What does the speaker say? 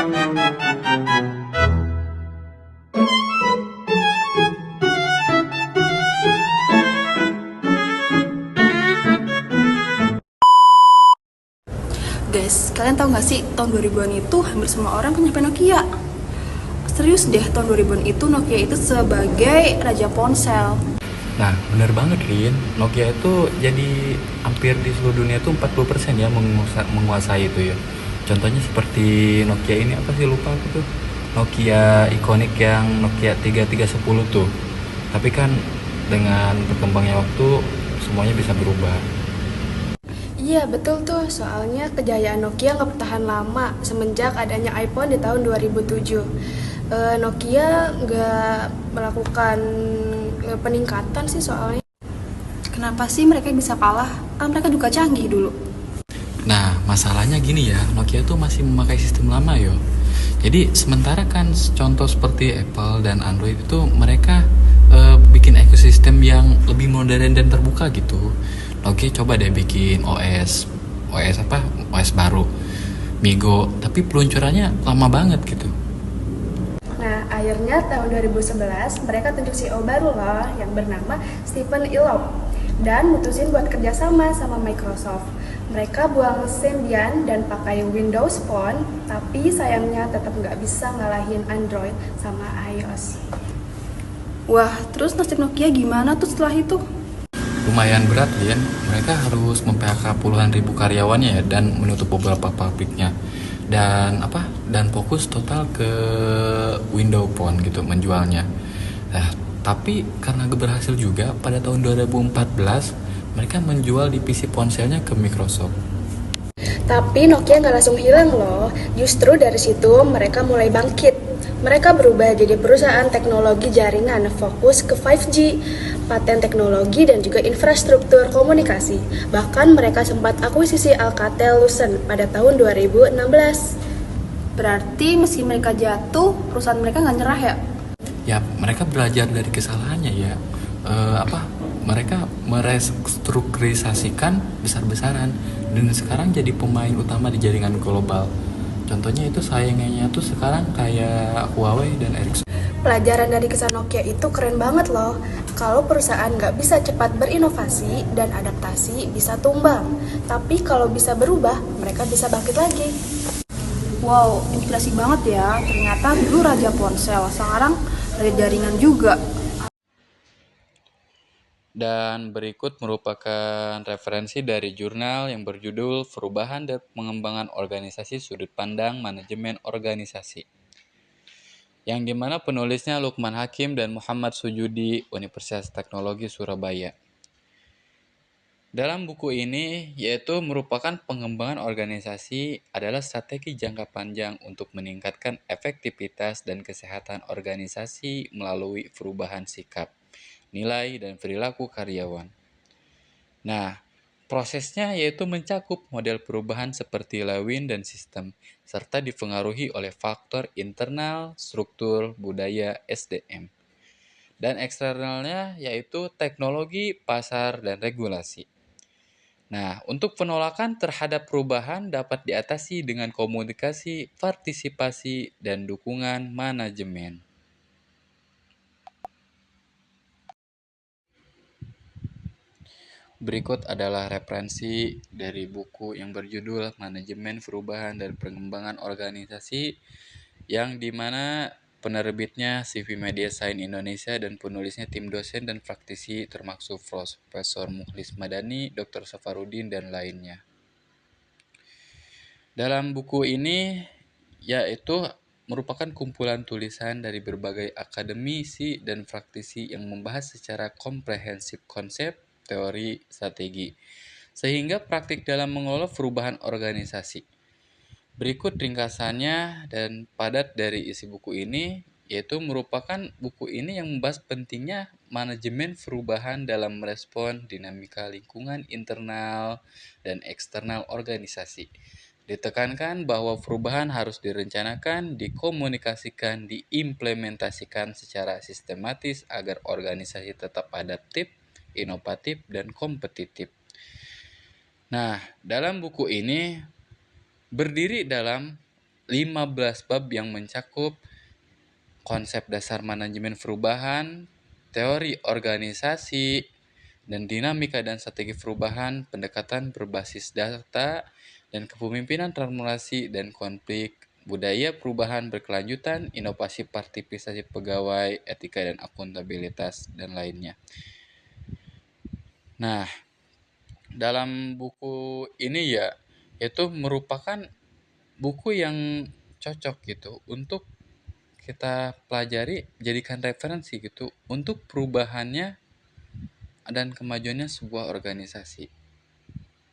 Guys, kalian tahu nggak sih tahun 2000-an itu hampir semua orang punya HP Nokia. Serius deh, tahun 2000-an itu Nokia itu sebagai raja ponsel. Nah, bener banget, Rin. Nokia itu jadi hampir di seluruh dunia itu 40% ya menguasai itu ya. Contohnya seperti Nokia ini, apa sih, lupa aku tuh. Nokia ikonik yang Nokia 3310 tuh. Tapi kan dengan berkembangnya waktu semuanya bisa berubah. Iya betul tuh, soalnya kejayaan Nokia nggak bertahan lama semenjak adanya iPhone di tahun 2007. Nokia nggak melakukan peningkatan sih soalnya. Kenapa sih mereka bisa kalah? Kan mereka juga canggih dulu. Nah, masalahnya gini ya, Nokia tuh masih memakai sistem lama yo. Jadi sementara kan contoh seperti Apple dan Android itu mereka bikin ekosistem yang lebih modern dan terbuka gitu. Nokia coba deh bikin OS apa? OS baru, Migo, tapi peluncurannya lama banget gitu. Nah, akhirnya tahun 2011 mereka tunjuk CEO baru loh yang bernama Stephen Elop dan mutusin buat kerjasama sama Microsoft. Mereka buang Symbian dan pakai Windows Phone, tapi sayangnya tetap nggak bisa ngalahin Android sama iOS. Wah, terus nasib Nokia gimana tuh setelah itu? Lumayan berat, Lin. Mereka harus mem-PHK puluhan ribu karyawannya ya dan menutup beberapa pabriknya. Dan fokus total ke Windows Phone gitu menjualnya. Nah, tapi karena berhasil juga pada tahun 2014 mereka menjual divisi ponselnya ke Microsoft. Tapi Nokia nggak langsung hilang loh, justru dari situ mereka mulai bangkit. Mereka berubah jadi perusahaan teknologi jaringan fokus ke 5G, paten teknologi dan juga infrastruktur komunikasi. Bahkan mereka sempat akuisisi Alcatel-Lucent pada tahun 2016. Berarti meski mereka jatuh, perusahaan mereka nggak nyerah ya? Ya, mereka belajar dari kesalahannya ya. Mereka merestrukturisasikan besar-besaran dan sekarang jadi pemain utama di jaringan global. Contohnya itu saingannya tuh sekarang kayak Huawei dan Ericsson. Pelajaran dari kisah Nokia itu keren banget loh. Kalau perusahaan nggak bisa cepat berinovasi dan adaptasi, bisa tumbang. Tapi kalau bisa berubah, mereka bisa bangkit lagi. Wow, inspirasi banget ya. Ternyata dulu raja ponsel, sekarang raja jaringan juga. Dan berikut merupakan referensi dari jurnal yang berjudul Perubahan dan Pengembangan Organisasi Sudut Pandang Manajemen Organisasi, yang dimana penulisnya Lukman Hakim dan Muhammad Sujudi, Universitas Teknologi Surabaya. Dalam buku ini, yaitu merupakan pengembangan organisasi adalah strategi jangka panjang untuk meningkatkan efektivitas dan kesehatan organisasi melalui perubahan sikap, nilai, dan perilaku karyawan. Nah, prosesnya yaitu mencakup model perubahan seperti Lewin dan sistem, serta dipengaruhi oleh faktor internal, struktur, budaya, SDM. Dan eksternalnya yaitu teknologi, pasar, dan regulasi. Nah, untuk penolakan terhadap perubahan dapat diatasi dengan komunikasi, partisipasi, dan dukungan manajemen. Berikut adalah referensi dari buku yang berjudul Manajemen Perubahan dan Pengembangan Organisasi, yang dimana penerbitnya CV Media Science Indonesia dan penulisnya tim dosen dan praktisi termasuk Profesor Mukhlis Madani, Dr. Safarudin, dan lainnya. Dalam buku ini yaitu merupakan kumpulan tulisan dari berbagai akademisi dan praktisi yang membahas secara komprehensif konsep, teori, strategi, sehingga praktik dalam mengelola perubahan organisasi. Berikut ringkasannya dan padat dari isi buku ini, yaitu merupakan buku ini yang membahas pentingnya manajemen perubahan dalam merespon dinamika lingkungan internal dan eksternal organisasi. Ditekankan bahwa perubahan harus direncanakan, dikomunikasikan, diimplementasikan secara sistematis agar organisasi tetap adaptif, inovatif, dan kompetitif. Nah, dalam buku ini berdiri dalam 15 bab yang mencakup konsep dasar manajemen perubahan, teori organisasi, dan dinamika dan strategi perubahan, pendekatan berbasis data, dan kepemimpinan transformasi dan konflik, budaya perubahan berkelanjutan, inovasi partisipasi pegawai, etika dan akuntabilitas, dan lainnya. Nah, dalam buku ini ya, itu merupakan buku yang cocok gitu untuk kita pelajari, jadikan referensi gitu untuk perubahannya dan kemajuannya sebuah organisasi.